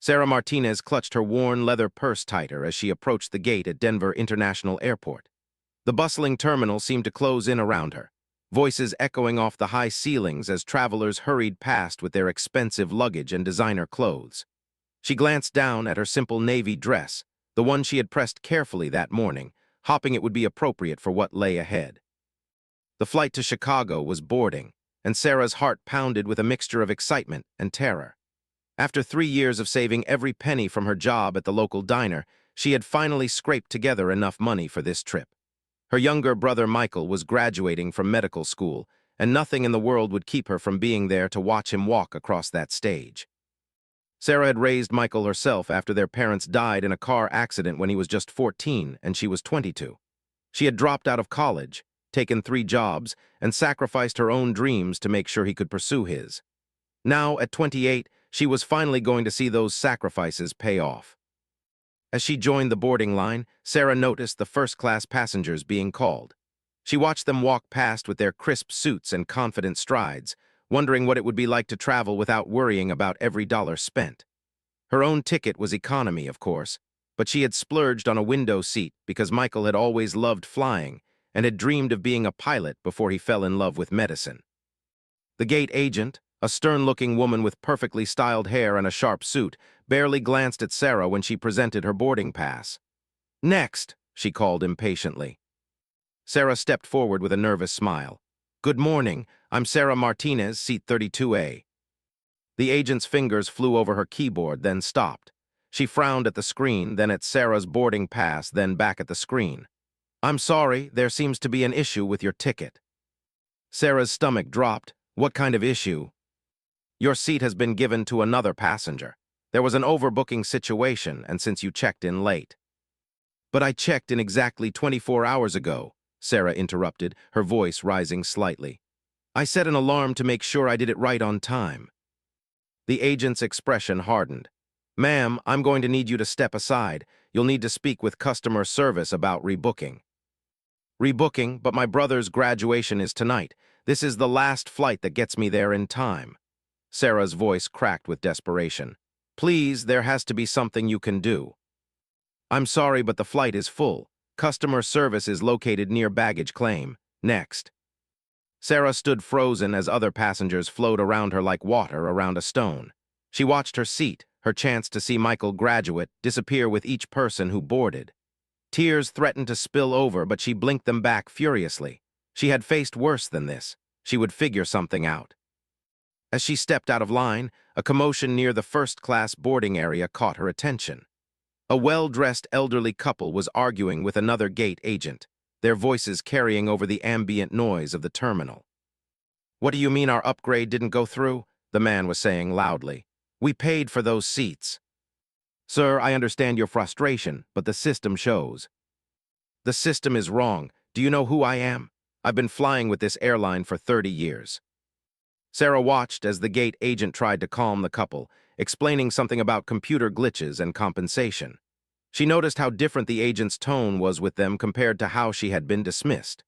Sarah Martinez clutched her worn leather purse tighter as she approached the gate at Denver International Airport. The bustling terminal seemed to close in around her, voices echoing off the high ceilings as travelers hurried past with their expensive luggage and designer clothes. She glanced down at her simple navy dress, the one she had pressed carefully that morning, hoping it would be appropriate for what lay ahead. The flight to Chicago was boarding, and Sarah's heart pounded with a mixture of excitement and terror. After 3 years of saving every penny from her job at the local diner, she had finally scraped together enough money for this trip. Her younger brother Michael was graduating from medical school, and nothing in the world would keep her from being there to watch him walk across that stage. Sarah had raised Michael herself after their parents died in a car accident when he was just 14 and she was 22. She had dropped out of college, taken 3 jobs, and sacrificed her own dreams to make sure he could pursue his. Now, at 28, she was finally going to see those sacrifices pay off. As she joined the boarding line, Sarah noticed the first-class passengers being called. She watched them walk past with their crisp suits and confident strides, wondering what it would be like to travel without worrying about every dollar spent. Her own ticket was economy, of course, but she had splurged on a window seat because Michael had always loved flying and had dreamed of being a pilot before he fell in love with medicine. The gate agent, a stern-looking woman with perfectly styled hair and a sharp suit, barely glanced at Sarah when she presented her boarding pass. "Next," she called impatiently. Sarah stepped forward with a nervous smile. "Good morning, I'm Sarah Martinez, seat 32A. The agent's fingers flew over her keyboard, then stopped. She frowned at the screen, then at Sarah's boarding pass, then back at the screen. "I'm sorry, there seems to be an issue with your ticket." Sarah's stomach dropped. "What kind of issue?" "Your seat has been given to another passenger. There was an overbooking situation, and since you checked in late." "But I checked in exactly 24 hours ago," Sarah interrupted, her voice rising slightly. "I set an alarm to make sure I did it right on time." The agent's expression hardened. "Ma'am, I'm going to need you to step aside. You'll need to speak with customer service about rebooking." "Rebooking, but my brother's graduation is tonight. This is the last flight that gets me there in time." Sarah's voice cracked with desperation. "Please, there has to be something you can do." "I'm sorry, but the flight is full. Customer service is located near baggage claim. Next." Sarah stood frozen as other passengers flowed around her like water around a stone. She watched her seat, her chance to see Michael graduate, disappear with each person who boarded. Tears threatened to spill over, but she blinked them back furiously. She had faced worse than this. She would figure something out. As she stepped out of line, a commotion near the first-class boarding area caught her attention. A well-dressed elderly couple was arguing with another gate agent, their voices carrying over the ambient noise of the terminal. "What do you mean our upgrade didn't go through?" the man was saying loudly. "We paid for those seats." "Sir, I understand your frustration, but the system shows." "The system is wrong. Do you know who I am? I've been flying with this airline for 30 years. Sarah watched as the gate agent tried to calm the couple, explaining something about computer glitches and compensation. She noticed how different the agent's tone was with them compared to how she had been dismissed.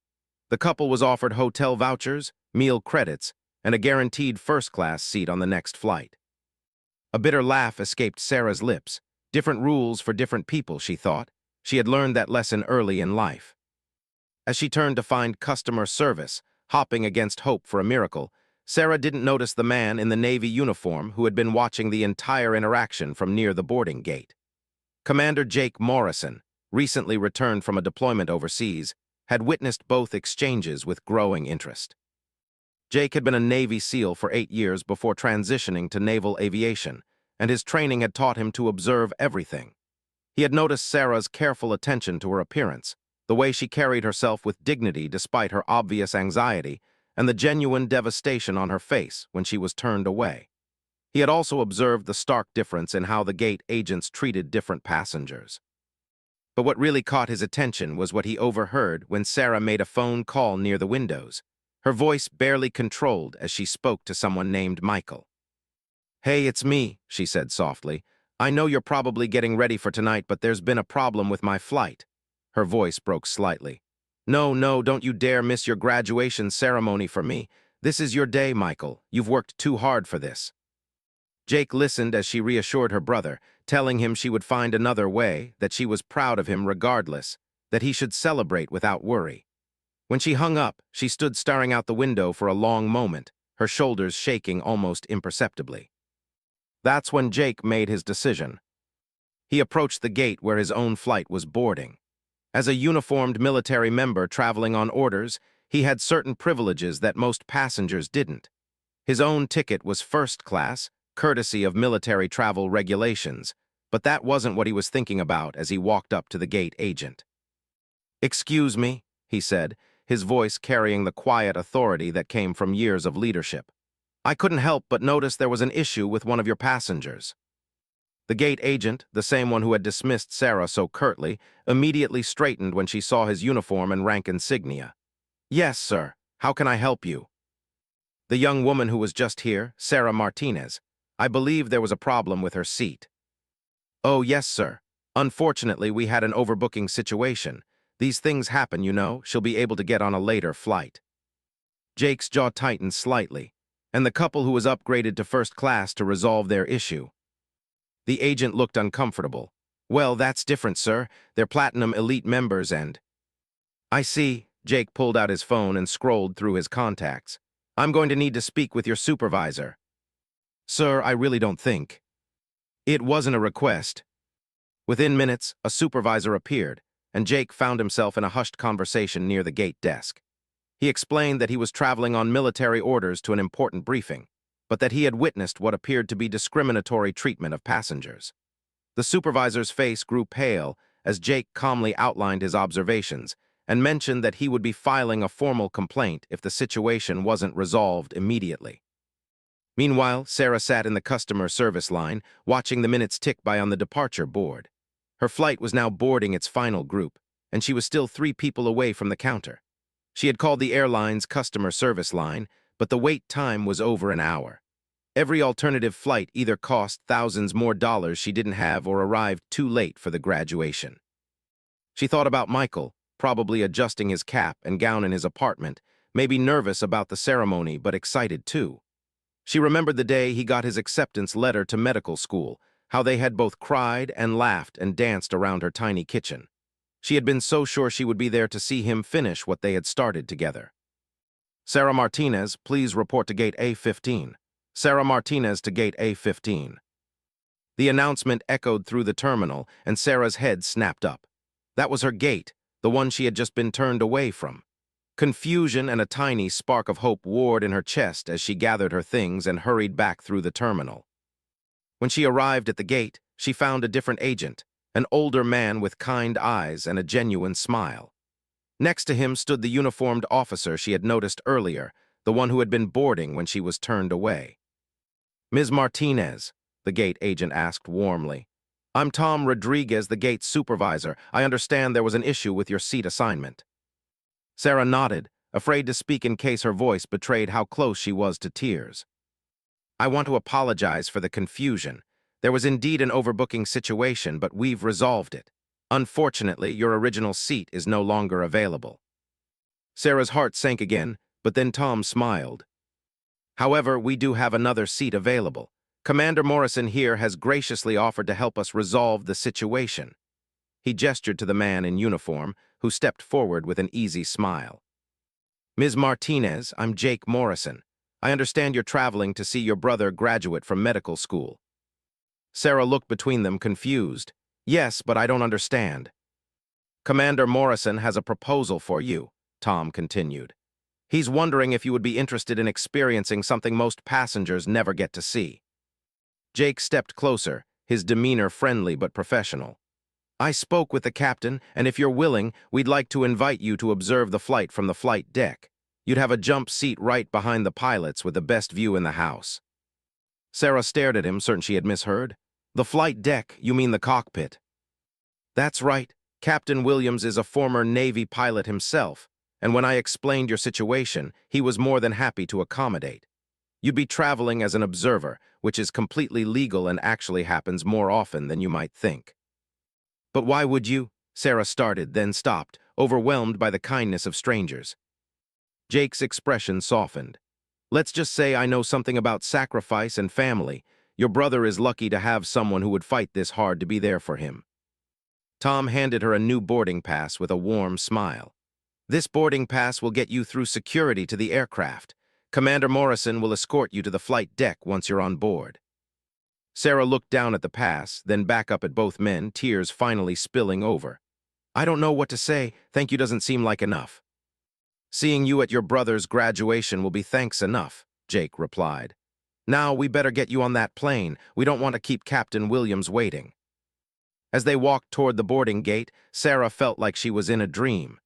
The couple was offered hotel vouchers, meal credits, and a guaranteed first-class seat on the next flight. A bitter laugh escaped Sarah's lips. Different rules for different people, she thought. She had learned that lesson early in life. As she turned to find customer service, hopping against hope for a miracle, Sarah didn't notice the man in the Navy uniform who had been watching the entire interaction from near the boarding gate. Commander Jake Morrison, recently returned from a deployment overseas, had witnessed both exchanges with growing interest. Jake had been a Navy SEAL for 8 years before transitioning to naval aviation, and his training had taught him to observe everything. He had noticed Sarah's careful attention to her appearance, the way she carried herself with dignity despite her obvious anxiety, and the genuine devastation on her face when she was turned away. He had also observed the stark difference in how the gate agents treated different passengers. But what really caught his attention was what he overheard when Sarah made a phone call near the windows, her voice barely controlled as she spoke to someone named Michael. "Hey, it's me," she said softly. "I know you're probably getting ready for tonight, but there's been a problem with my flight." Her voice broke slightly. No, don't you dare miss your graduation ceremony for me. This is your day, Michael. You've worked too hard for this." Jake listened as she reassured her brother, telling him she would find another way, that she was proud of him regardless, that he should celebrate without worry. When she hung up, she stood staring out the window for a long moment, her shoulders shaking almost imperceptibly. That's when Jake made his decision. He approached the gate where his own flight was boarding. As a uniformed military member traveling on orders, he had certain privileges that most passengers didn't. His own ticket was first class, courtesy of military travel regulations, but that wasn't what he was thinking about as he walked up to the gate agent. "Excuse me," he said, his voice carrying the quiet authority that came from years of leadership. "I couldn't help but notice there was an issue with one of your passengers." The gate agent, the same one who had dismissed Sarah so curtly, immediately straightened when she saw his uniform and rank insignia. "Yes, sir. How can I help you?" "The young woman who was just here, Sarah Martinez. I believe there was a problem with her seat." "Oh, yes, sir. Unfortunately, we had an overbooking situation. These things happen, you know. She'll be able to get on a later flight." Jake's jaw tightened slightly, and the couple who was upgraded to first class to resolve their issue. The agent looked uncomfortable. "Well, that's different, sir. They're Platinum Elite members and—" "I see." Jake pulled out his phone and scrolled through his contacts. "I'm going to need to speak with your supervisor." "Sir, I really don't think." "It wasn't a request." Within minutes, a supervisor appeared, and Jake found himself in a hushed conversation near the gate desk. He explained that he was traveling on military orders to an important briefing, but that he had witnessed what appeared to be discriminatory treatment of passengers. The supervisor's face grew pale as Jake calmly outlined his observations and mentioned that he would be filing a formal complaint if the situation wasn't resolved immediately. Meanwhile, Sarah sat in the customer service line, watching the minutes tick by on the departure board. Her flight was now boarding its final group, and she was still 3 people away from the counter. She had called the airline's customer service line, but the wait time was over an hour. Every alternative flight either cost thousands more dollars she didn't have or arrived too late for the graduation. She thought about Michael, probably adjusting his cap and gown in his apartment, maybe nervous about the ceremony but excited too. She remembered the day he got his acceptance letter to medical school, how they had both cried and laughed and danced around her tiny kitchen. She had been so sure she would be there to see him finish what they had started together. "Sarah Martinez, please report to gate A15. Sarah Martinez to gate A15. The announcement echoed through the terminal, and Sarah's head snapped up. That was her gate, the one she had just been turned away from. Confusion and a tiny spark of hope warred in her chest as she gathered her things and hurried back through the terminal. When she arrived at the gate, she found a different agent, an older man with kind eyes and a genuine smile. Next to him stood the uniformed officer she had noticed earlier, the one who had been boarding when she was turned away. "Ms. Martinez," the gate agent asked warmly. "I'm Tom Rodriguez, the gate supervisor. I understand there was an issue with your seat assignment." Sarah nodded, afraid to speak in case her voice betrayed how close she was to tears. "I want to apologize for the confusion. There was indeed an overbooking situation, but we've resolved it. Unfortunately, your original seat is no longer available." Sarah's heart sank again, but then Tom smiled. "However, we do have another seat available. Commander Morrison here has graciously offered to help us resolve the situation." He gestured to the man in uniform, who stepped forward with an easy smile. "Ms. Martinez, I'm Jake Morrison. I understand you're traveling to see your brother graduate from medical school." Sarah looked between them, confused. "Yes, but I don't understand." "Commander Morrison has a proposal for you," Tom continued. "He's wondering if you would be interested in experiencing something most passengers never get to see." Jake stepped closer, his demeanor friendly but professional. "I spoke with the captain, and if you're willing, we'd like to invite you to observe the flight from the flight deck. You'd have a jump seat right behind the pilots with the best view in the house." Sarah stared at him, certain she had misheard. "The flight deck, you mean the cockpit?" "That's right. Captain Williams is a former Navy pilot himself, and when I explained your situation, he was more than happy to accommodate. You'd be traveling as an observer, which is completely legal and actually happens more often than you might think." "But why would you?" Sarah started, then stopped, overwhelmed by the kindness of strangers. Jake's expression softened. "Let's just say I know something about sacrifice and family. Your brother is lucky to have someone who would fight this hard to be there for him." Tom handed her a new boarding pass with a warm smile. "This boarding pass will get you through security to the aircraft. Commander Morrison will escort you to the flight deck once you're on board." Sarah looked down at the pass, then back up at both men, tears finally spilling over. "I don't know what to say. Thank you doesn't seem like enough." "Seeing you at your brother's graduation will be thanks enough," Jake replied. "Now we better get you on that plane. We don't want to keep Captain Williams waiting." As they walked toward the boarding gate, Sarah felt like she was in a dream.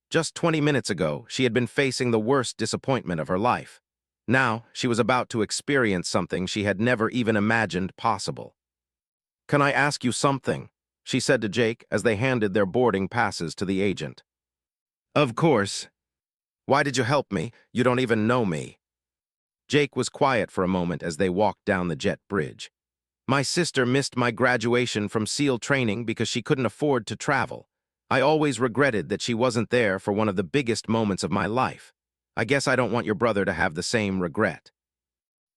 Just 20 minutes ago, she had been facing the worst disappointment of her life. Now, she was about to experience something she had never even imagined possible. "Can I ask you something?" she said to Jake as they handed their boarding passes to the agent. "Of course. Why did you help me? You don't even know me." Jake was quiet for a moment as they walked down the jet bridge. "My sister missed my graduation from SEAL training because she couldn't afford to travel. I always regretted that she wasn't there for one of the biggest moments of my life. I guess I don't want your brother to have the same regret."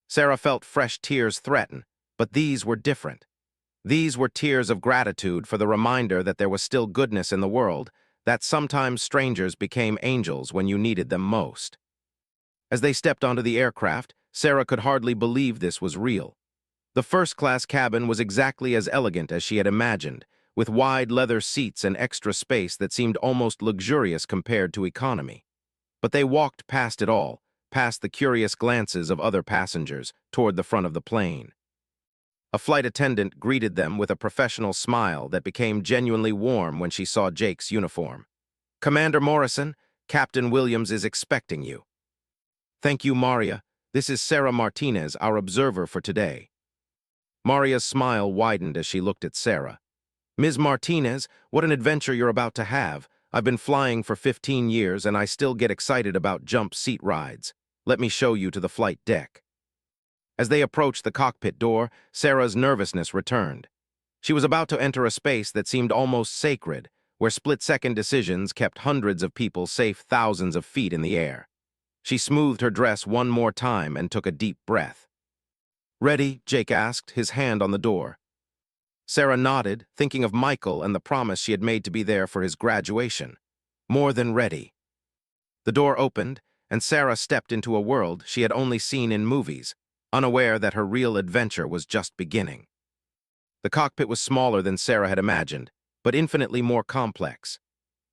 Sarah felt fresh tears threaten, but these were different. These were tears of gratitude for the reminder that there was still goodness in the world, that sometimes strangers became angels when you needed them most. As they stepped onto the aircraft, Sarah could hardly believe this was real. The first-class cabin was exactly as elegant as she had imagined, with wide leather seats and extra space that seemed almost luxurious compared to economy. But they walked past it all, past the curious glances of other passengers, toward the front of the plane. A flight attendant greeted them with a professional smile that became genuinely warm when she saw Jake's uniform. "Commander Morrison, Captain Williams is expecting you." "Thank you, Maria. This is Sarah Martinez, our observer for today." Maria's smile widened as she looked at Sarah. "Ms. Martinez, what an adventure you're about to have. I've been flying for 15 years and I still get excited about jump seat rides. Let me show you to the flight deck." As they approached the cockpit door, Sarah's nervousness returned. She was about to enter a space that seemed almost sacred, where split-second decisions kept hundreds of people safe thousands of feet in the air. She smoothed her dress one more time and took a deep breath. "Ready?" Jake asked, his hand on the door. Sarah nodded, thinking of Michael and the promise she had made to be there for his graduation. More than ready. The door opened, and Sarah stepped into a world she had only seen in movies, unaware that her real adventure was just beginning. The cockpit was smaller than Sarah had imagined, but infinitely more complex.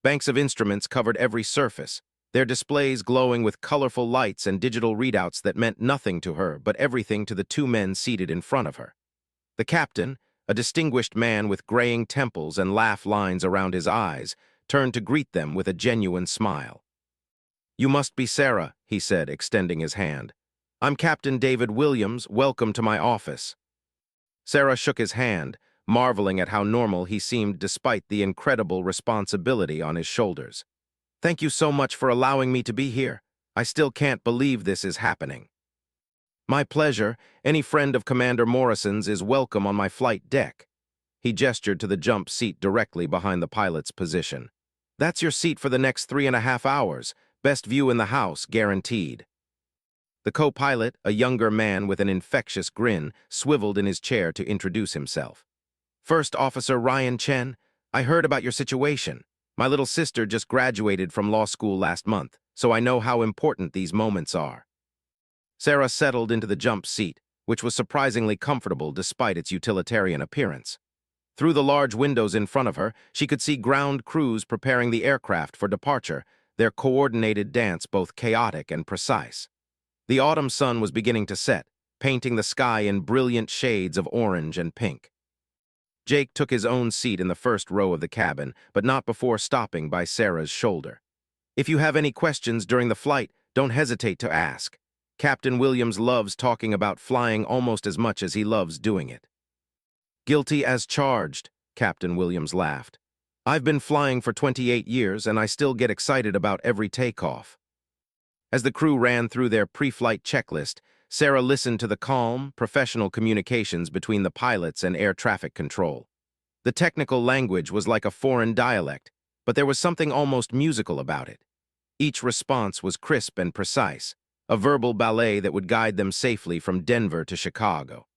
Banks of instruments covered every surface, their displays glowing with colorful lights and digital readouts that meant nothing to her but everything to the two men seated in front of her. The captain, a distinguished man with graying temples and laugh lines around his eyes, turned to greet them with a genuine smile. "You must be Sarah," he said, extending his hand. "I'm Captain David Williams. Welcome to my office." Sarah shook his hand, marveling at how normal he seemed despite the incredible responsibility on his shoulders. "Thank you so much for allowing me to be here. I still can't believe this is happening." "My pleasure. Any friend of Commander Morrison's is welcome on my flight deck." He gestured to the jump seat directly behind the pilot's position. "That's your seat for the next 3.5 hours. Best view in the house, guaranteed." The co-pilot, a younger man with an infectious grin, swiveled in his chair to introduce himself. "First Officer Ryan Chen, I heard about your situation. My little sister just graduated from law school last month, so I know how important these moments are." Sarah settled into the jump seat, which was surprisingly comfortable despite its utilitarian appearance. Through the large windows in front of her, she could see ground crews preparing the aircraft for departure, their coordinated dance both chaotic and precise. The autumn sun was beginning to set, painting the sky in brilliant shades of orange and pink. Jake took his own seat in the first row of the cabin, but not before stopping by Sarah's shoulder. "If you have any questions during the flight, don't hesitate to ask. Captain Williams loves talking about flying almost as much as he loves doing it." "Guilty as charged," Captain Williams laughed. "I've been flying for 28 years and I still get excited about every takeoff." As the crew ran through their pre-flight checklist, Sarah listened to the calm, professional communications between the pilots and air traffic control. The technical language was like a foreign dialect, but there was something almost musical about it. Each response was crisp and precise, a verbal ballet that would guide them safely from Denver to Chicago.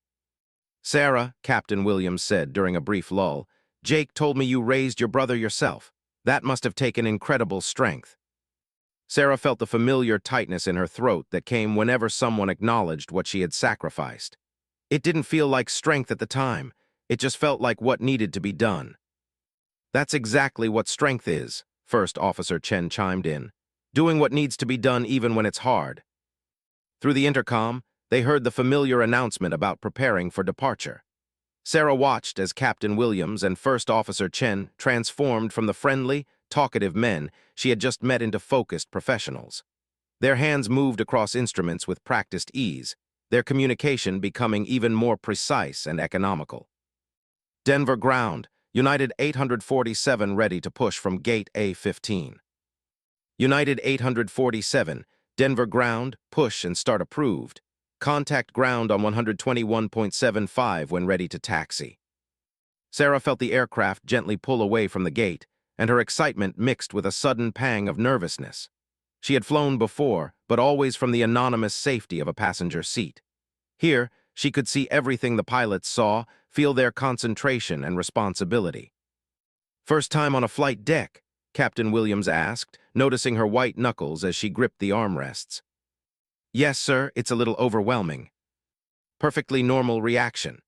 Sarah, Captain Williams said during a brief lull, Jake told me you raised your brother yourself. That must have taken incredible strength. Sarah felt the familiar tightness in her throat that came whenever someone acknowledged what she had sacrificed. It didn't feel like strength at the time. It just felt like what needed to be done. That's exactly what strength is, First Officer Chen chimed in. Doing what needs to be done even when it's hard. Through the intercom, they heard the familiar announcement about preparing for departure. Sarah watched as Captain Williams and First Officer Chen transformed from the friendly, talkative men she had just met into focused professionals. Their hands moved across instruments with practiced ease, their communication becoming even more precise and economical. Denver ground, United 847 ready to push from Gate A-15. United 847, Denver ground, push and start approved. Contact ground on 121.75 when ready to taxi. Sarah felt the aircraft gently pull away from the gate, and her excitement mixed with a sudden pang of nervousness. She had flown before, but always from the anonymous safety of a passenger seat. Here, she could see everything the pilots saw, feel their concentration and responsibility. First time on a flight deck? Captain Williams asked, noticing her white knuckles as she gripped the armrests. Yes, sir, it's a little overwhelming. Perfectly normal reaction.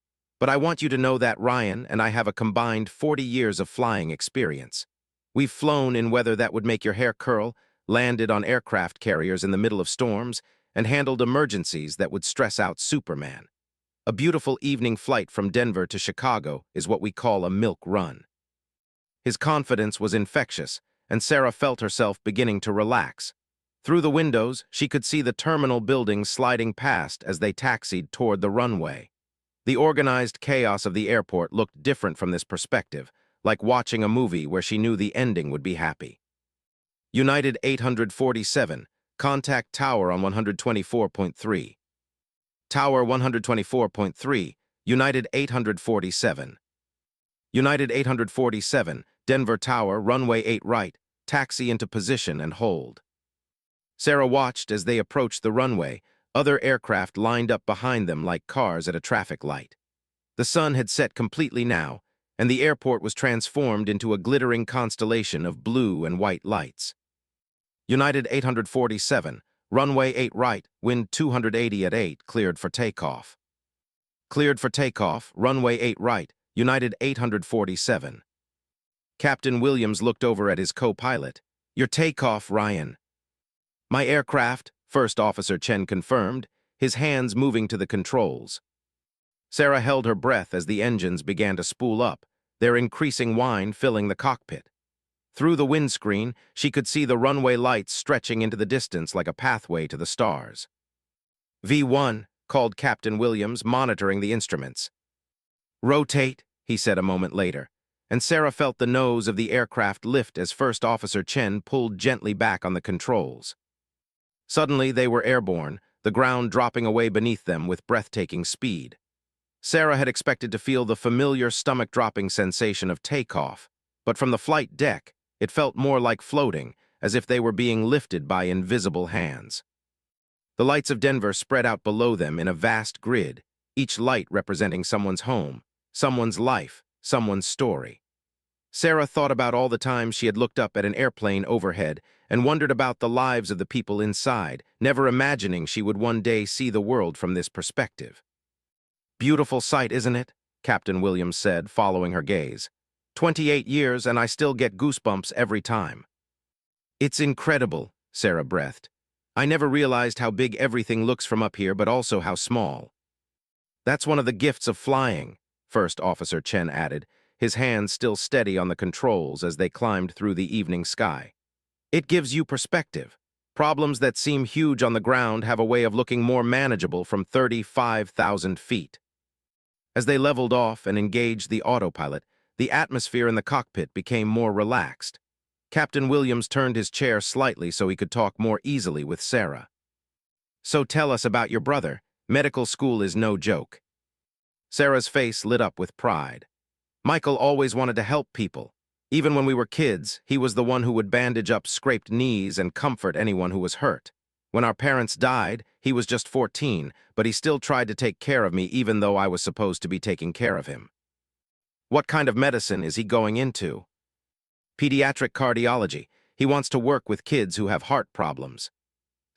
But I want you to know that Ryan and I have a combined 40 years of flying experience. We've flown in weather that would make your hair curl, landed on aircraft carriers in the middle of storms, and handled emergencies that would stress out Superman. A beautiful evening flight from Denver to Chicago is what we call a milk run. His confidence was infectious, and Sarah felt herself beginning to relax. Through the windows, she could see the terminal buildings sliding past as they taxied toward the runway. The organized chaos of the airport looked different from this perspective, like watching a movie where she knew the ending would be happy. United 847, contact tower on 124.3. Tower 124.3, United 847. United 847, Denver Tower, runway 8 right, taxi into position and hold. Sarah watched as they approached the runway, other aircraft lined up behind them like cars at a traffic light. The sun had set completely now, and the airport was transformed into a glittering constellation of blue and white lights. United 847, runway 8 right, wind 280 at 8, cleared for takeoff. Cleared for takeoff, runway 8 right, United 847. Captain Williams looked over at his co-pilot. Your takeoff, Ryan. My aircraft, First Officer Chen confirmed, his hands moving to the controls. Sarah held her breath as the engines began to spool up, their increasing whine filling the cockpit. Through the windscreen, she could see the runway lights stretching into the distance like a pathway to the stars. V1, called Captain Williams, monitoring the instruments. Rotate, he said a moment later, and Sarah felt the nose of the aircraft lift as First Officer Chen pulled gently back on the controls. Suddenly, they were airborne, the ground dropping away beneath them with breathtaking speed. Sarah had expected to feel the familiar stomach-dropping sensation of takeoff, but from the flight deck, it felt more like floating, as if they were being lifted by invisible hands. The lights of Denver spread out below them in a vast grid, each light representing someone's home, someone's life, someone's story. Sarah thought about all the times she had looked up at an airplane overhead and wondered about the lives of the people inside, never imagining she would one day see the world from this perspective. Beautiful sight, isn't it? Captain Williams said, following her gaze. 28 years and I still get goosebumps every time. It's incredible, Sarah breathed. I never realized how big everything looks from up here, but also how small. That's one of the gifts of flying, First Officer Chen added, his hands still steady on the controls as they climbed through the evening sky. It gives you perspective. Problems that seem huge on the ground have a way of looking more manageable from 35,000 feet. As they leveled off and engaged the autopilot, the atmosphere in the cockpit became more relaxed. Captain Williams turned his chair slightly so he could talk more easily with Sarah. So tell us about your brother. Medical school is no joke. Sarah's face lit up with pride. Michael always wanted to help people. Even when we were kids, he was the one who would bandage up scraped knees and comfort anyone who was hurt. When our parents died, He was just 14, but he still tried to take care of me even though I was supposed to be taking care of him. What kind of medicine is he going into? Pediatric cardiology. He wants to work with kids who have heart problems.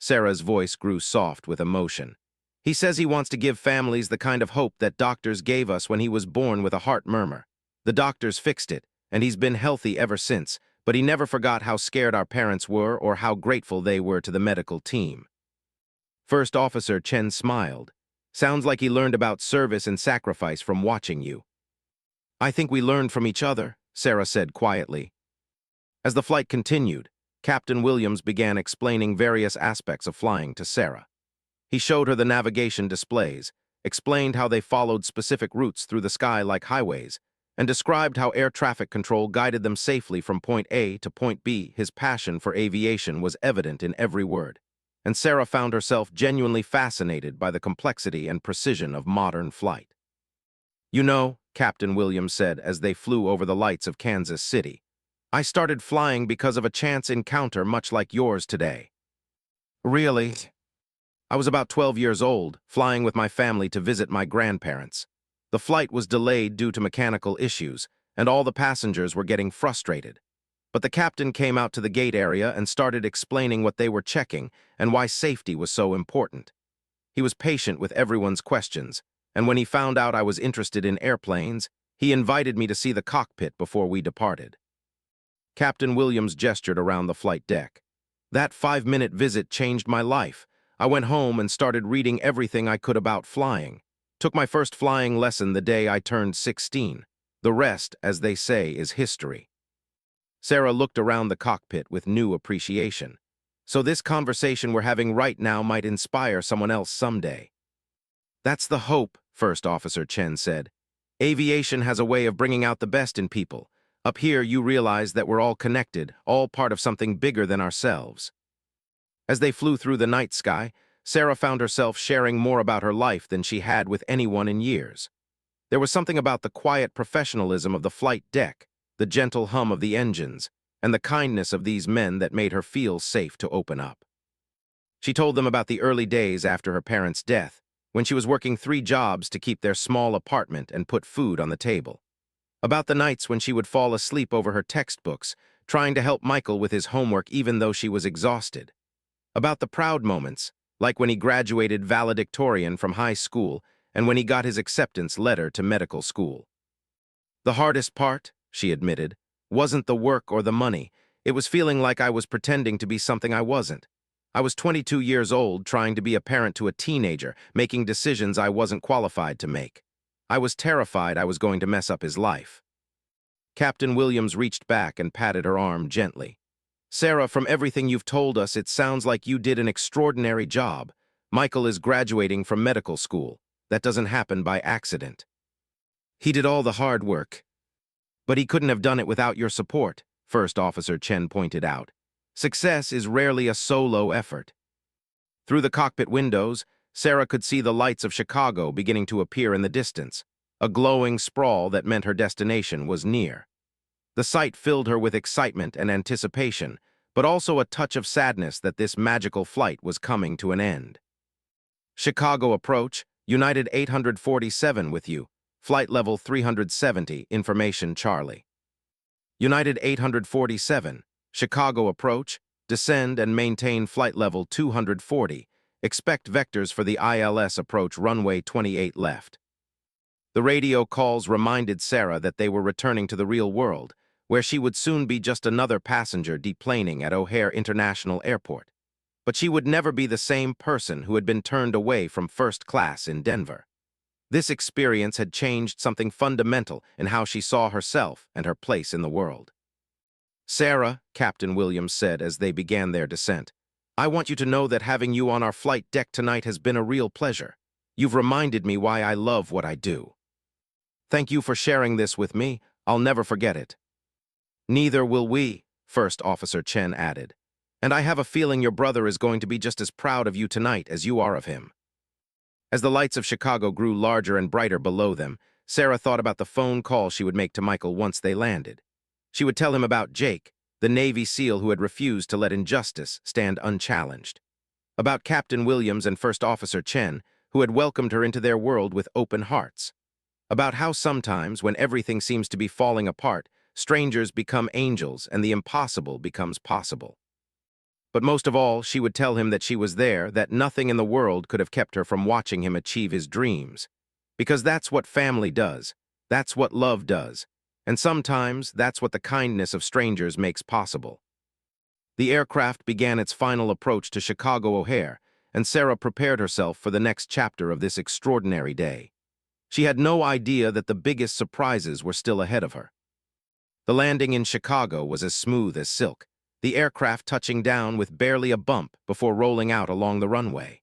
Sarah's voice grew soft with emotion. He says he wants to give families the kind of hope that doctors gave us when he was born with a heart murmur. The doctors fixed it, and he's been healthy ever since, but he never forgot how scared our parents were or how grateful they were to the medical team. First Officer Chen smiled. Sounds like he learned about service and sacrifice from watching you. I think we learned from each other, Sarah said quietly. As the flight continued, Captain Williams began explaining various aspects of flying to Sarah. He showed her the navigation displays, explained how they followed specific routes through the sky like highways, and described how air traffic control guided them safely from point A to point B. His passion for aviation was evident in every word, and Sarah found herself genuinely fascinated by the complexity and precision of modern flight. You know, Captain Williams said as they flew over the lights of Kansas City, I started flying because of a chance encounter much like yours today. Really? I was about 12 years old, flying with my family to visit my grandparents. The flight was delayed due to mechanical issues, and all the passengers were getting frustrated. But the captain came out to the gate area and started explaining what they were checking and why safety was so important. He was patient with everyone's questions, and when he found out I was interested in airplanes, he invited me to see the cockpit before we departed. Captain Williams gestured around the flight deck. That 5-minute visit changed my life. I went home and started reading everything I could about flying. Took my first flying lesson the day I turned 16. The rest, as they say, is history. Sarah looked around the cockpit with new appreciation. So this conversation we're having right now might inspire someone else someday. That's the hope, First Officer Chen said. Aviation has a way of bringing out the best in people. Up here, you realize that we're all connected, all part of something bigger than ourselves. As they flew through the night sky, Sarah found herself sharing more about her life than she had with anyone in years. There was something about the quiet professionalism of the flight deck, the gentle hum of the engines, and the kindness of these men that made her feel safe to open up. She told them about the early days after her parents' death, when she was working 3 jobs to keep their small apartment and put food on the table. About the nights when she would fall asleep over her textbooks, trying to help Michael with his homework even though she was exhausted. About the proud moments, like when he graduated valedictorian from high school and when he got his acceptance letter to medical school. The hardest part, she admitted, wasn't the work or the money. It was feeling like I was pretending to be something I wasn't. I was 22 years old, trying to be a parent to a teenager, making decisions I wasn't qualified to make. I was terrified I was going to mess up his life. Captain Williams reached back and patted her arm gently. Sarah, from everything you've told us, it sounds like you did an extraordinary job. Michael is graduating from medical school. That doesn't happen by accident. He did all the hard work. But he couldn't have done it without your support, First Officer Chen pointed out. Success is rarely a solo effort. Through the cockpit windows, Sarah could see the lights of Chicago beginning to appear in the distance, a glowing sprawl that meant her destination was near. The sight filled her with excitement and anticipation, but also a touch of sadness that this magical flight was coming to an end. Chicago approach, United 847 with you, flight level 370, information Charlie. United 847, Chicago approach, descend and maintain flight level 240, expect vectors for the ILS approach runway 28 left. The radio calls reminded Sarah that they were returning to the real world, where she would soon be just another passenger deplaning at O'Hare International Airport. But she would never be the same person who had been turned away from first class in Denver. This experience had changed something fundamental in how she saw herself and her place in the world. Sarah, Captain Williams said as they began their descent, I want you to know that having you on our flight deck tonight has been a real pleasure. You've reminded me why I love what I do. Thank you for sharing this with me. I'll never forget it. Neither will we, First Officer Chen added. And I have a feeling your brother is going to be just as proud of you tonight as you are of him. As the lights of Chicago grew larger and brighter below them, Sarah thought about the phone call she would make to Michael once they landed. She would tell him about Jake, the Navy SEAL who had refused to let injustice stand unchallenged. About Captain Williams and First Officer Chen, who had welcomed her into their world with open hearts. About how sometimes, when everything seems to be falling apart, strangers become angels and the impossible becomes possible. But most of all, she would tell him that she was there, that nothing in the world could have kept her from watching him achieve his dreams. Because that's what family does. That's what love does. And sometimes, that's what the kindness of strangers makes possible. The aircraft began its final approach to Chicago O'Hare, and Sarah prepared herself for the next chapter of this extraordinary day. She had no idea that the biggest surprises were still ahead of her. The landing in Chicago was as smooth as silk, the aircraft touching down with barely a bump before rolling out along the runway.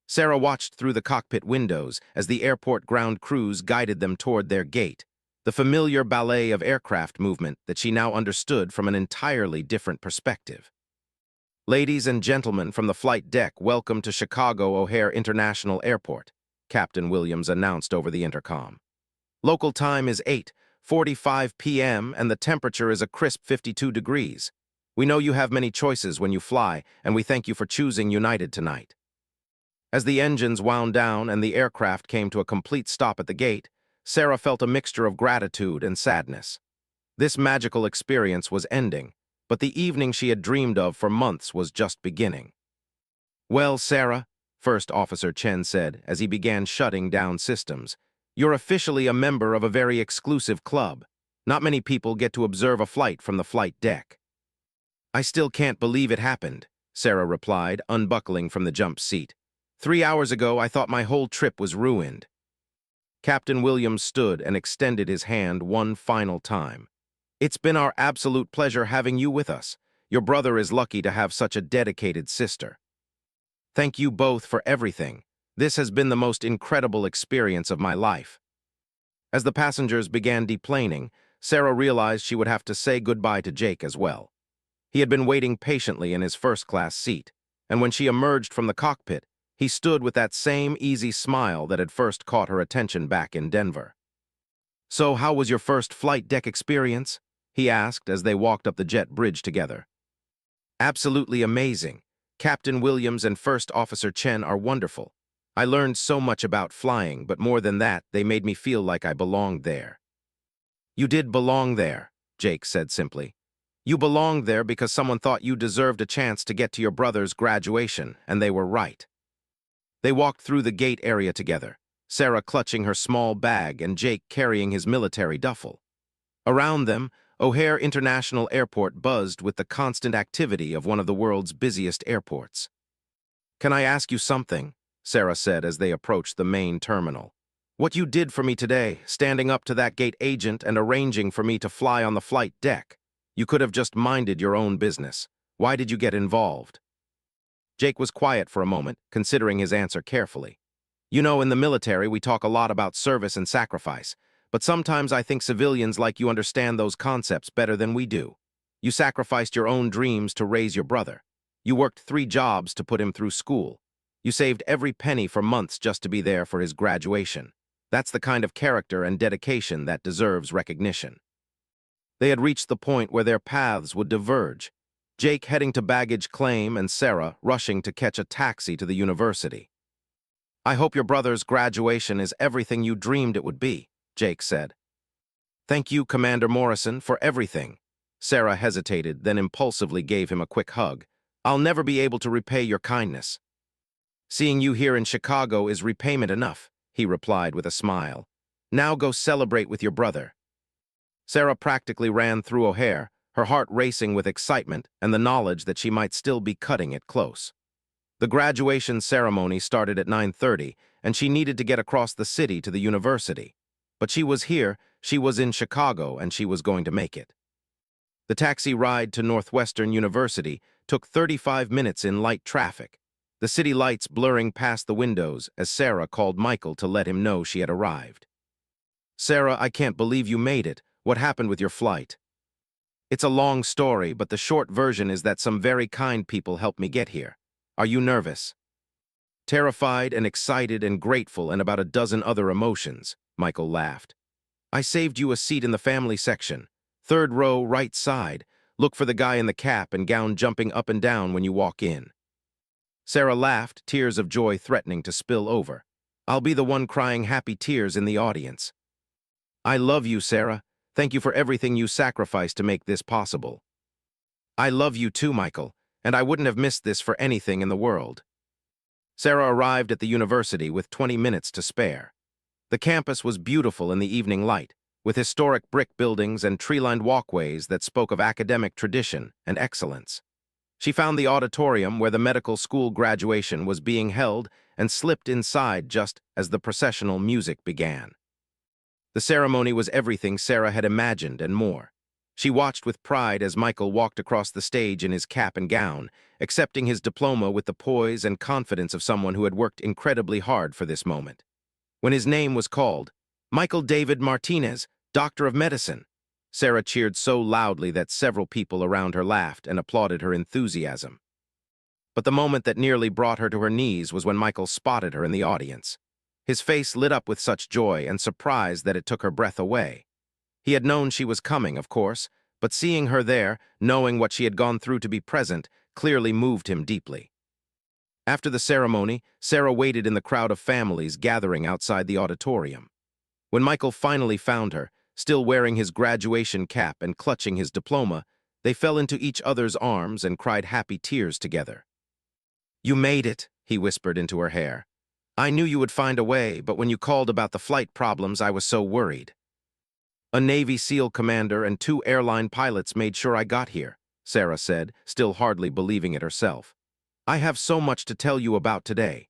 Sarah watched through the cockpit windows as the airport ground crews guided them toward their gate, the familiar ballet of aircraft movement that she now understood from an entirely different perspective. "Ladies and gentlemen from the flight deck, welcome to Chicago O'Hare International Airport," Captain Williams announced over the intercom. "Local time is 8:45 p.m. and the temperature is a crisp 52 degrees. We know you have many choices when you fly, and we thank you for choosing United tonight." As the engines wound down and the aircraft came to a complete stop at the gate, Sarah felt a mixture of gratitude and sadness. This magical experience was ending, but the evening she had dreamed of for months was just beginning. "Well, Sarah," First Officer Chen said as he began shutting down systems, "you're officially a member of a very exclusive club. Not many people get to observe a flight from the flight deck." "I still can't believe it happened," Sarah replied, unbuckling from the jump seat. 3 hours ago, I thought my whole trip was ruined." Captain Williams stood and extended his hand one final time. "It's been our absolute pleasure having you with us. Your brother is lucky to have such a dedicated sister. Thank you both for everything. This has been the most incredible experience of my life." As the passengers began deplaning, Sarah realized she would have to say goodbye to Jake as well. He had been waiting patiently in his first-class seat, and when she emerged from the cockpit, he stood with that same easy smile that had first caught her attention back in Denver. "So, how was your first flight deck experience?" he asked as they walked up the jet bridge together. "Absolutely amazing. Captain Williams and First Officer Chen are wonderful. I learned so much about flying, but more than that, they made me feel like I belonged there." "You did belong there," Jake said simply. "You belonged there because someone thought you deserved a chance to get to your brother's graduation, and they were right." They walked through the gate area together, Sarah clutching her small bag and Jake carrying his military duffel. Around them, O'Hare International Airport buzzed with the constant activity of one of the world's busiest airports. "Can I ask you something?" Sarah said as they approached the main terminal. "What you did for me today, standing up to that gate agent and arranging for me to fly on the flight deck. You could have just minded your own business. Why did you get involved?" Jake was quiet for a moment, considering his answer carefully. "You know, in the military, we talk a lot about service and sacrifice, but sometimes I think civilians like you understand those concepts better than we do. You sacrificed your own dreams to raise your brother. You worked 3 jobs to put him through school. You saved every penny for months just to be there for his graduation. That's the kind of character and dedication that deserves recognition." They had reached the point where their paths would diverge, Jake heading to baggage claim and Sarah rushing to catch a taxi to the university. "I hope your brother's graduation is everything you dreamed it would be," Jake said. "Thank you, Commander Morrison, for everything." Sarah hesitated, then impulsively gave him a quick hug. "I'll never be able to repay your kindness." "Seeing you here in Chicago is repayment enough," he replied with a smile. "Now go celebrate with your brother." Sarah practically ran through O'Hare, her heart racing with excitement and the knowledge that she might still be cutting it close. The graduation ceremony started at 9:30, and she needed to get across the city to the university. But she was here, she was in Chicago, and she was going to make it. The taxi ride to Northwestern University took 35 minutes in light traffic, the city lights blurring past the windows as Sarah called Michael to let him know she had arrived. "Sarah, I can't believe you made it. What happened with your flight?" "It's a long story, but the short version is that some very kind people helped me get here. Are you nervous?" "Terrified and excited and grateful and about a dozen other emotions," Michael laughed. "I saved you a seat in the family section. 3rd row, right side. Look for the guy in the cap and gown jumping up and down when you walk in." Sarah laughed, tears of joy threatening to spill over. I'll be the one crying happy tears in the audience. I love you, Sarah. Thank you for everything you sacrificed to make this possible. I love you too, Michael, and I wouldn't have missed this for anything in the world. Sarah arrived at the university with 20 minutes to spare. The campus was beautiful in the evening light, with historic brick buildings and tree-lined walkways that spoke of academic tradition and excellence. She found the auditorium where the medical school graduation was being held and slipped inside just as the processional music began. The ceremony was everything Sarah had imagined and more. She watched with pride as Michael walked across the stage in his cap and gown, accepting his diploma with the poise and confidence of someone who had worked incredibly hard for this moment. When his name was called, Michael David Martinez, Doctor of Medicine, Sarah cheered so loudly that several people around her laughed and applauded her enthusiasm. But the moment that nearly brought her to her knees was when Michael spotted her in the audience. His face lit up with such joy and surprise that it took her breath away. He had known she was coming, of course, but seeing her there, knowing what she had gone through to be present, clearly moved him deeply. After the ceremony, Sarah waited in the crowd of families gathering outside the auditorium. When Michael finally found her, still wearing his graduation cap and clutching his diploma, they fell into each other's arms and cried happy tears together. "You made it," he whispered into her hair. "I knew you would find a way, but when you called about the flight problems, I was so worried. A Navy SEAL commander and 2 airline pilots made sure I got here," Sarah said, still hardly believing it herself. "I have so much to tell you about today."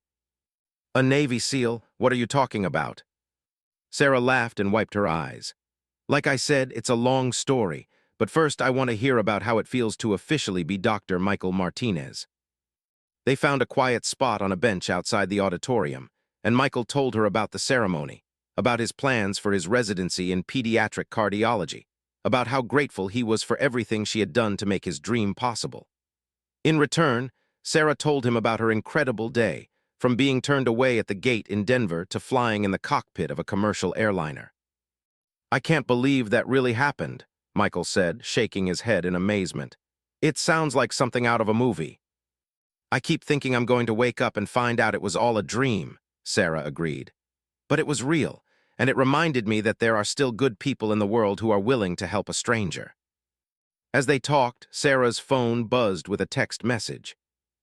"A Navy SEAL? What are you talking about?" Sarah laughed and wiped her eyes. "Like I said, it's a long story, but first I want to hear about how it feels to officially be Dr. Michael Martinez." They found a quiet spot on a bench outside the auditorium, and Michael told her about the ceremony, about his plans for his residency in pediatric cardiology, about how grateful he was for everything she had done to make his dream possible. In return, Sarah told him about her incredible day, from being turned away at the gate in Denver to flying in the cockpit of a commercial airliner. "I can't believe that really happened," Michael said, shaking his head in amazement. "It sounds like something out of a movie." "I keep thinking I'm going to wake up and find out it was all a dream," Sarah agreed. "But it was real, and it reminded me that there are still good people in the world who are willing to help a stranger." As they talked, Sarah's phone buzzed with a text message.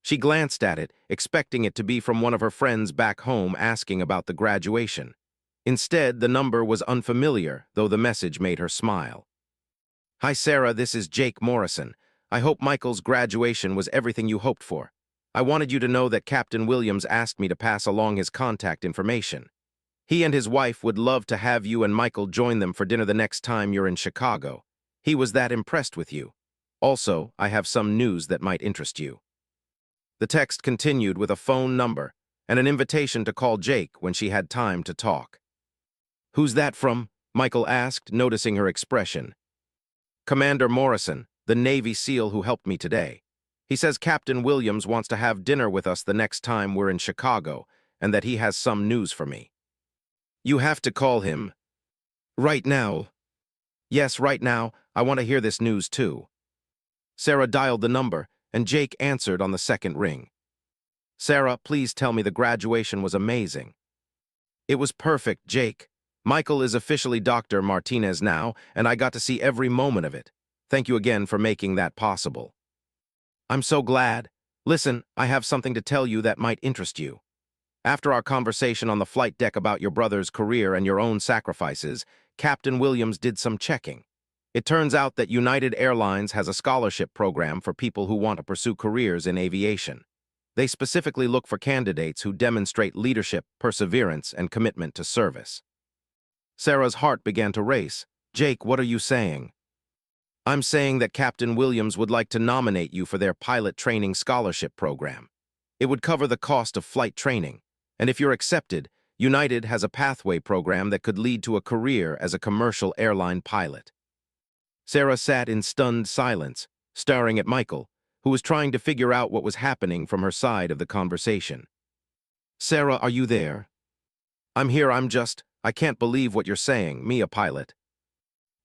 She glanced at it, expecting it to be from one of her friends back home asking about the graduation. Instead, the number was unfamiliar, though the message made her smile. "Hi, Sarah, this is Jake Morrison. I hope Michael's graduation was everything you hoped for. I wanted you to know that Captain Williams asked me to pass along his contact information. He and his wife would love to have you and Michael join them for dinner the next time you're in Chicago. He was that impressed with you. Also, I have some news that might interest you." The text continued with a phone number and an invitation to call Jake when she had time to talk. "Who's that from?" Michael asked, noticing her expression. "Commander Morrison, the Navy SEAL who helped me today. He says Captain Williams wants to have dinner with us the next time we're in Chicago, and that he has some news for me." "You have to call him." "Right now." "Yes, right now. I want to hear this news too." Sarah dialed the number, and Jake answered on the second ring. "Sarah, please tell me the graduation was amazing." "It was perfect, Jake. Michael is officially Dr. Martinez now, and I got to see every moment of it. Thank you again for making that possible." "I'm so glad. Listen, I have something to tell you that might interest you. After our conversation on the flight deck about your brother's career and your own sacrifices, Captain Williams did some checking. It turns out that United Airlines has a scholarship program for people who want to pursue careers in aviation. They specifically look for candidates who demonstrate leadership, perseverance, and commitment to service." Sarah's heart began to race. "Jake, what are you saying?" "I'm saying that Captain Williams would like to nominate you for their pilot training scholarship program. It would cover the cost of flight training, and if you're accepted, United has a pathway program that could lead to a career as a commercial airline pilot." Sarah sat in stunned silence, staring at Michael, who was trying to figure out what was happening from her side of the conversation. "Sarah, are you there?" "I'm here, I can't believe what you're saying, me a pilot."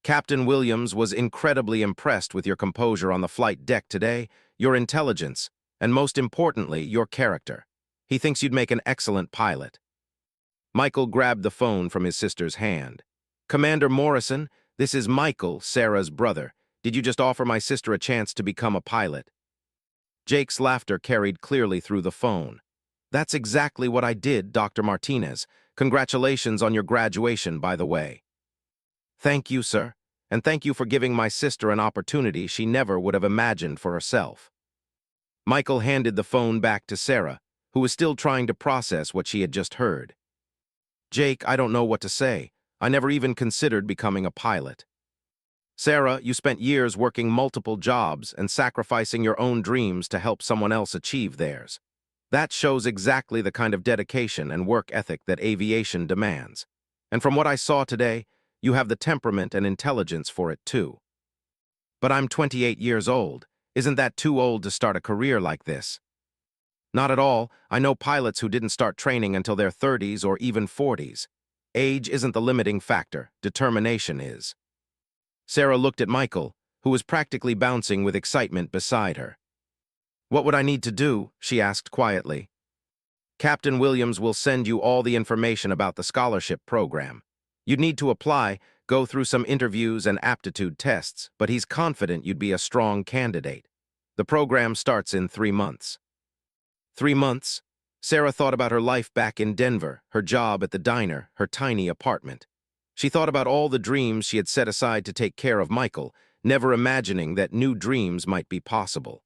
"Captain Williams was incredibly impressed with your composure on the flight deck today, your intelligence, And most importantly, your character. He thinks you'd make an excellent pilot. Michael grabbed the phone from his sister's hand. Commander Morrison, this is Michael, Sarah's brother. Did you just offer my sister a chance to become a pilot? Jake's laughter carried clearly through the phone. That's exactly what I did, Dr. Martinez. Congratulations on your graduation, by the way. Thank you, sir. And thank you for giving my sister an opportunity she never would have imagined for herself. Michael handed the phone back to Sarah, who was still trying to process what she had just heard. Jake, I don't know what to say. I never even considered becoming a pilot. Sarah, you spent years working multiple jobs and sacrificing your own dreams to help someone else achieve theirs. That shows exactly the kind of dedication and work ethic that aviation demands. And from what I saw today, you have the temperament and intelligence for it too. But I'm 28 years old. Isn't that too old to start a career like this? Not at all. I know pilots who didn't start training until their 30s or even 40s. Age isn't the limiting factor, determination is. Sarah looked at Michael, who was practically bouncing with excitement beside her. What would I need to do? She asked quietly. Captain Williams will send you all the information about the scholarship program. You'd need to apply, go through some interviews and aptitude tests, but he's confident you'd be a strong candidate. The program starts in 3 months. 3 months? Sarah thought about her life back in Denver, her job at the diner, her tiny apartment. She thought about all the dreams she had set aside to take care of Michael, never imagining that new dreams might be possible.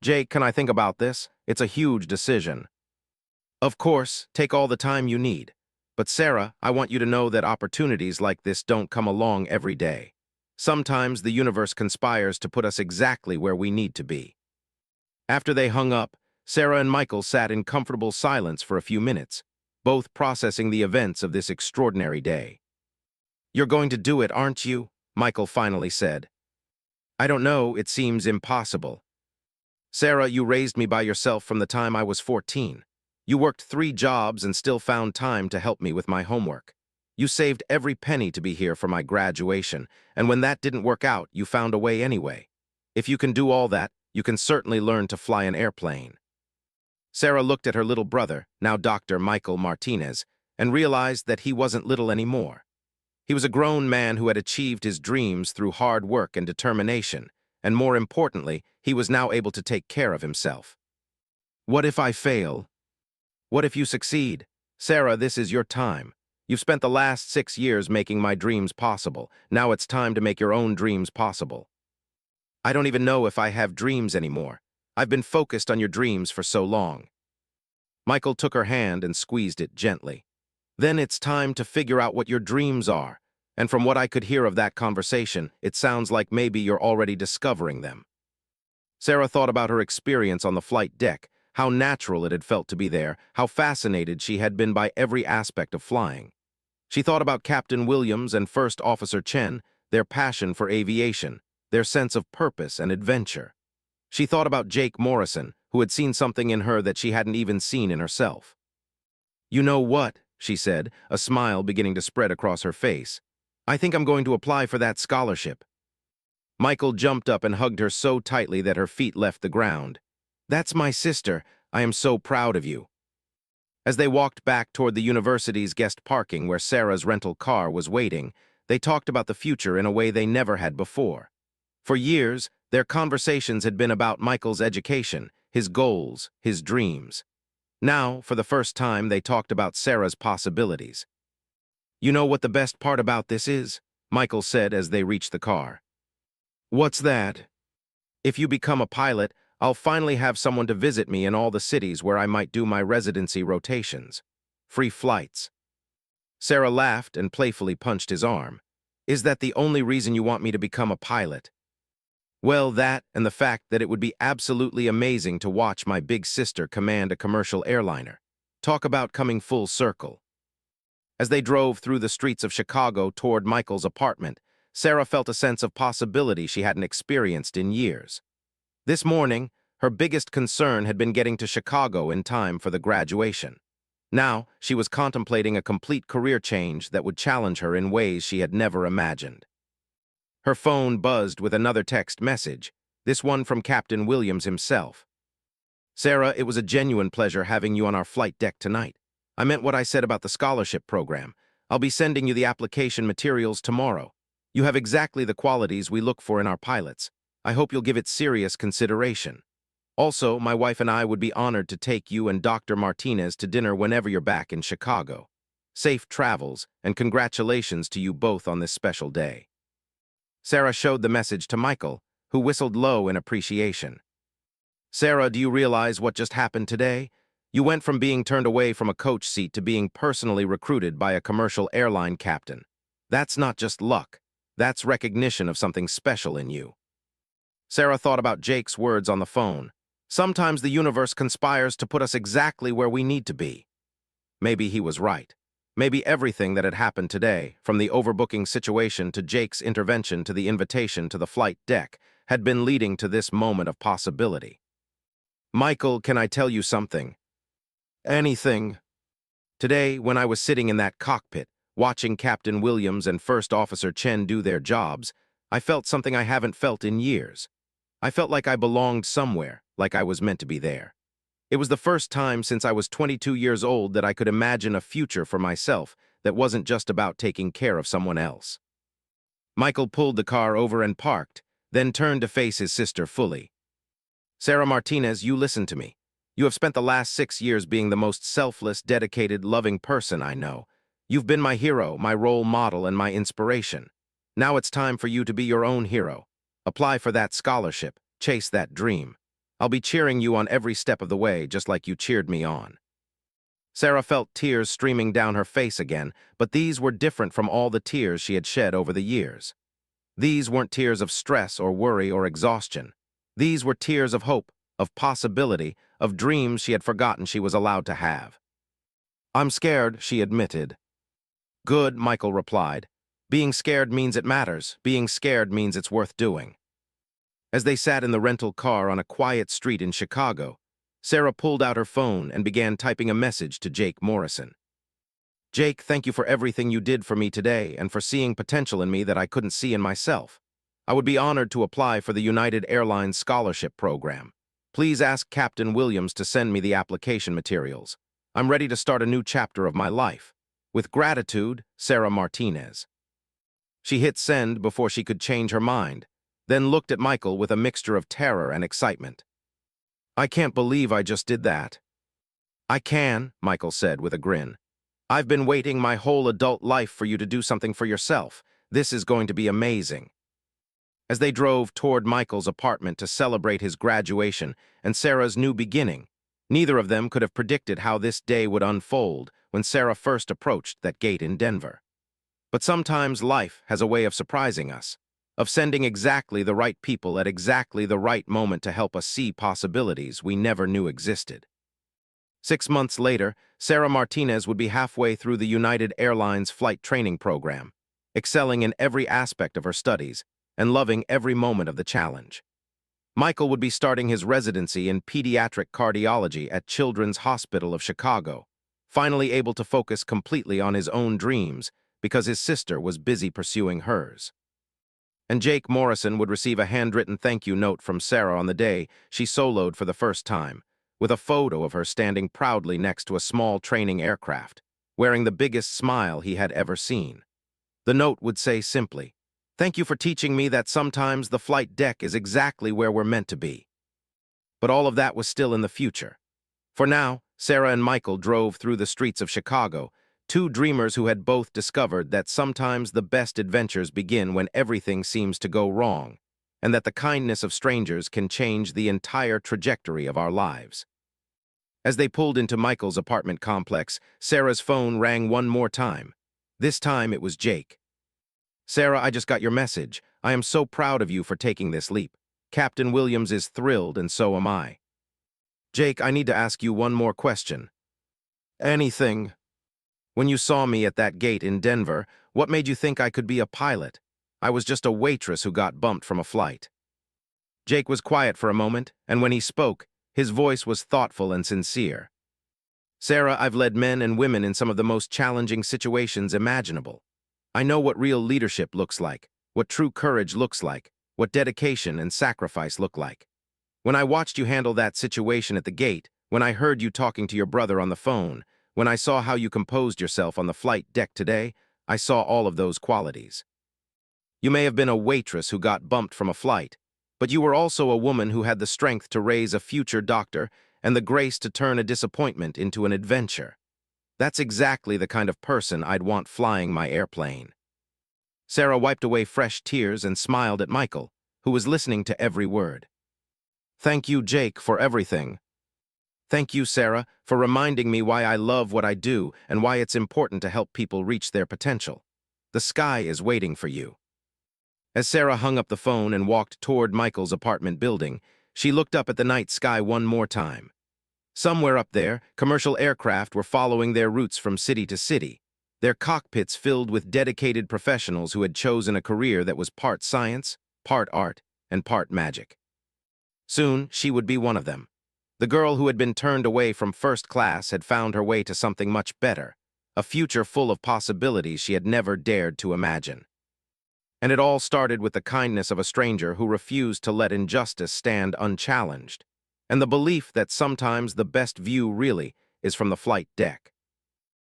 Jake, can I think about this? It's a huge decision. Of course, take all the time you need. But Sarah, I want you to know that opportunities like this don't come along every day. Sometimes the universe conspires to put us exactly where we need to be. After they hung up, Sarah and Michael sat in comfortable silence for a few minutes, both processing the events of this extraordinary day. You're going to do it, aren't you? Michael finally said. I don't know, it seems impossible. Sarah, you raised me by yourself from the time I was 14. You worked 3 jobs and still found time to help me with my homework. You saved every penny to be here for my graduation, and when that didn't work out, you found a way anyway. If you can do all that, you can certainly learn to fly an airplane. Sarah looked at her little brother, now Dr. Michael Martinez, and realized that he wasn't little anymore. He was a grown man who had achieved his dreams through hard work and determination, and more importantly, he was now able to take care of himself. What if I fail? What if you succeed? Sarah, this is your time. You've spent the last 6 years making my dreams possible. Now it's time to make your own dreams possible. I don't even know if I have dreams anymore. I've been focused on your dreams for so long. Michael took her hand and squeezed it gently. Then it's time to figure out what your dreams are. And from what I could hear of that conversation, it sounds like maybe you're already discovering them. Sarah thought about her experience on the flight deck, how natural it had felt to be there, how fascinated she had been by every aspect of flying. She thought about Captain Williams and First Officer Chen, their passion for aviation, their sense of purpose and adventure. She thought about Jake Morrison, who had seen something in her that she hadn't even seen in herself. You know what? She said, a smile beginning to spread across her face. I think I'm going to apply for that scholarship. Michael jumped up and hugged her so tightly that her feet left the ground. That's my sister. I am so proud of you. As they walked back toward the university's guest parking where Sarah's rental car was waiting, they talked about the future in a way they never had before. For years, their conversations had been about Michael's education, his goals, his dreams. Now, for the first time, they talked about Sarah's possibilities. You know what the best part about this is? Michael said as they reached the car. What's that? If you become a pilot, I'll finally have someone to visit me in all the cities where I might do my residency rotations. Free flights. Sarah laughed and playfully punched his arm. Is that the only reason you want me to become a pilot? Well, that and the fact that it would be absolutely amazing to watch my big sister command a commercial airliner. Talk about coming full circle. As they drove through the streets of Chicago toward Michael's apartment, Sarah felt a sense of possibility she hadn't experienced in years. This morning, her biggest concern had been getting to Chicago in time for the graduation. Now, she was contemplating a complete career change that would challenge her in ways she had never imagined. Her phone buzzed with another text message, this one from Captain Williams himself. Sarah, it was a genuine pleasure having you on our flight deck tonight. I meant what I said about the scholarship program. I'll be sending you the application materials tomorrow. You have exactly the qualities we look for in our pilots. I hope you'll give it serious consideration. Also, my wife and I would be honored to take you and Dr. Martinez to dinner whenever you're back in Chicago. Safe travels, and congratulations to you both on this special day. Sarah showed the message to Michael, who whistled low in appreciation. Sarah, do you realize what just happened today? You went from being turned away from a coach seat to being personally recruited by a commercial airline captain. That's not just luck. That's recognition of something special in you. Sarah thought about Jake's words on the phone. Sometimes the universe conspires to put us exactly where we need to be. Maybe he was right. Maybe everything that had happened today, from the overbooking situation to Jake's intervention to the invitation to the flight deck, had been leading to this moment of possibility. Michael, can I tell you something? Anything. Today, when I was sitting in that cockpit, watching Captain Williams and First Officer Chen do their jobs, I felt something I haven't felt in years. I felt like I belonged somewhere, like I was meant to be there. It was the first time since I was 22 years old that I could imagine a future for myself that wasn't just about taking care of someone else. Michael pulled the car over and parked, then turned to face his sister fully. Sarah Martinez, you listen to me. You have spent the last 6 years being the most selfless, dedicated, loving person I know. You've been my hero, my role model, and my inspiration. Now it's time for you to be your own hero. Apply for that scholarship. Chase that dream. I'll be cheering you on every step of the way, just like you cheered me on. Sarah felt tears streaming down her face again, but these were different from all the tears she had shed over the years. These weren't tears of stress or worry or exhaustion. These were tears of hope, of possibility, of dreams she had forgotten she was allowed to have. I'm scared, she admitted. Good, Michael replied. Being scared means it matters. Being scared means it's worth doing. As they sat in the rental car on a quiet street in Chicago, Sarah pulled out her phone and began typing a message to Jake Morrison. Jake, thank you for everything you did for me today and for seeing potential in me that I couldn't see in myself. I would be honored to apply for the United Airlines Scholarship Program. Please ask Captain Williams to send me the application materials. I'm ready to start a new chapter of my life. With gratitude, Sarah Martinez. She hit send before she could change her mind, then looked at Michael with a mixture of terror and excitement. I can't believe I just did that. I can, Michael said with a grin. I've been waiting my whole adult life for you to do something for yourself. This is going to be amazing. As they drove toward Michael's apartment to celebrate his graduation and Sarah's new beginning, neither of them could have predicted how this day would unfold when Sarah first approached that gate in Denver. But sometimes life has a way of surprising us, of sending exactly the right people at exactly the right moment to help us see possibilities we never knew existed. 6 months later, Sarah Martinez would be halfway through the United Airlines flight training program, excelling in every aspect of her studies and loving every moment of the challenge. Michael would be starting his residency in pediatric cardiology at Children's Hospital of Chicago, finally able to focus completely on his own dreams because his sister was busy pursuing hers. And Jake Morrison would receive a handwritten thank you note from Sarah on the day she soloed for the first time, with a photo of her standing proudly next to a small training aircraft, wearing the biggest smile he had ever seen. The note would say simply, "Thank you for teaching me that sometimes the flight deck is exactly where we're meant to be." But all of that was still in the future. For now, Sarah and Michael drove through the streets of Chicago, two dreamers who had both discovered that sometimes the best adventures begin when everything seems to go wrong, and that the kindness of strangers can change the entire trajectory of our lives. As they pulled into Michael's apartment complex, Sarah's phone rang one more time. This time it was Jake. Sarah, I just got your message. I am so proud of you for taking this leap. Captain Williams is thrilled, and so am I. Jake, I need to ask you one more question. Anything. When you saw me at that gate in Denver, what made you think I could be a pilot? I was just a waitress who got bumped from a flight. Jake was quiet for a moment, and when he spoke, his voice was thoughtful and sincere. Sarah, I've led men and women in some of the most challenging situations imaginable. I know what real leadership looks like, what true courage looks like, what dedication and sacrifice look like. When I watched you handle that situation at the gate, when I heard you talking to your brother on the phone, when I saw how you composed yourself on the flight deck today, I saw all of those qualities. You may have been a waitress who got bumped from a flight, but you were also a woman who had the strength to raise a future doctor and the grace to turn a disappointment into an adventure. That's exactly the kind of person I'd want flying my airplane. Sarah wiped away fresh tears and smiled at Michael, who was listening to every word. Thank you, Jake, for everything. Thank you, Sarah, for reminding me why I love what I do and why it's important to help people reach their potential. The sky is waiting for you. As Sarah hung up the phone and walked toward Michael's apartment building, she looked up at the night sky one more time. Somewhere up there, commercial aircraft were following their routes from city to city, their cockpits filled with dedicated professionals who had chosen a career that was part science, part art, and part magic. Soon, she would be one of them. The girl who had been turned away from first class had found her way to something much better, a future full of possibilities she had never dared to imagine. And it all started with the kindness of a stranger who refused to let injustice stand unchallenged, and the belief that sometimes the best view really is from the flight deck.